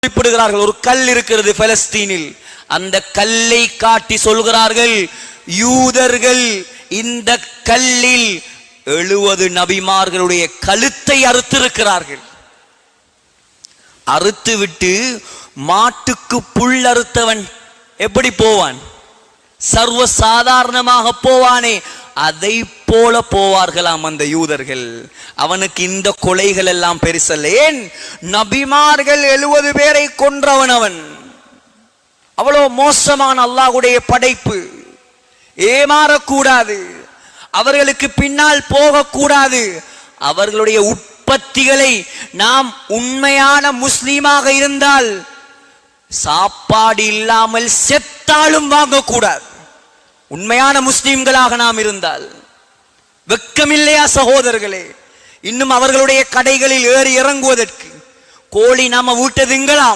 குறிப்பிடுகிறார்கள். ஒரு கல் இருக்கிறது பலஸ்தீனில், அந்த கல்லை காட்டி சொல்கிறார்கள், யூதர்கள் இந்த கல்லில் 70 நபிமார்களுடைய கழுத்தை அறுத்திருக்கிறார்கள். அறுத்துவிட்டு மாட்டுக்கு புல் அறுத்தவன் எப்படி போவான்? சர்வ சாதாரணமாக போவானே, அதை போல போவார்களாம் அந்த யூதர்கள். அவனுக்கு இந்த கொலைகள் எல்லாம் பெருசல்ல. ஏன்? நபிமார்கள் 70 பேரை கொன்றவன் அவன். அவ்வளவு மோசமான அல்லாஹ்வுடைய படைப்பு. ஏமாறக்கூடாது, அவர்களுக்கு பின்னால் போகக்கூடாது. அவர்களுடைய உற்பத்திகளை நாம் உண்மையான முஸ்லீமாக இருந்தால் சாப்பாடு இல்லாமல் செத்தாலும் வாங்கக்கூடாது. உண்மையான முஸ்லீம்களாக நாம் இருந்தால் வெட்கமில்லையா சகோதரர்களே? இன்னும் அவர்களுடைய கடைகளில் ஏறி இறங்குவதற்கு கோழி நாம வீட்டை திங்கலாம்,